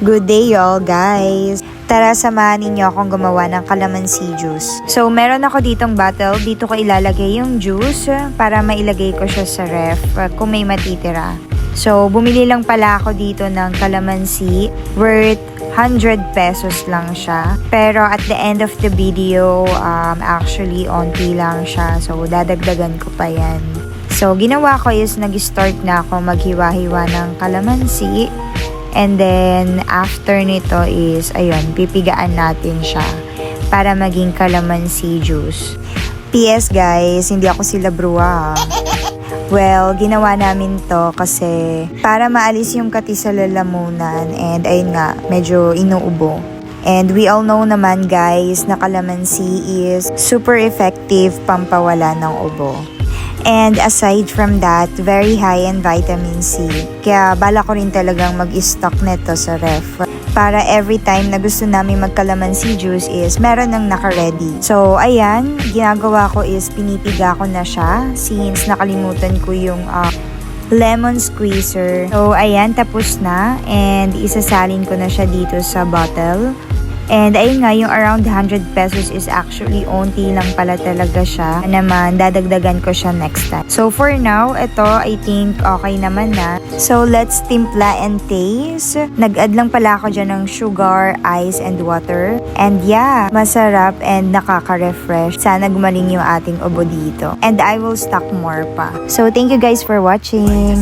Good day y'all guys! Tara samahan ninyo akong gumawa ng calamansi juice. So meron ako ditong bottle, dito ko ilalagay yung juice para mailagay ko siya sa ref kung may matitira. So bumili lang pala ako dito ng calamansi worth 100 pesos lang siya. Pero at the end of the video, actually onti lang siya. So dadagdagan ko pa yan. So ginawa ko is nag-start na ako maghiwa-hiwa ng calamansi. And then, after nito is, ayun, pipigaan natin siya para maging calamansi juice. PS guys, hindi ako sila brua. Well, ginawa namin to kasi para maalis yung kati sa lalamunan and ayun nga, medyo inuubo. And we all know naman guys na calamansi is super effective pampawala ng ubo. And aside from that, very high in vitamin C. Kaya bala ko rin talagang mag-stock neto sa ref. Para every time na gusto namin mag-calamansi juice is meron nang naka-ready. So, ayan, ginagawa ko is pinipiga ko na siya since nakalimutan ko yung lemon squeezer. So, ayan, tapos na. And isasalin ko na siya dito sa bottle. And ayun nga, yung around 100 pesos is actually onti lang pala talaga siya. Naman, dadagdagan ko siya next time. So for now, ito I think okay naman na. So let's timpla and taste. Nag-add lang pala ako dyan ng sugar, ice, and water. And yeah, masarap and nakaka-refresh. Sana gumaling yung ating ubo dito. And I will stock more pa. So thank you guys for watching.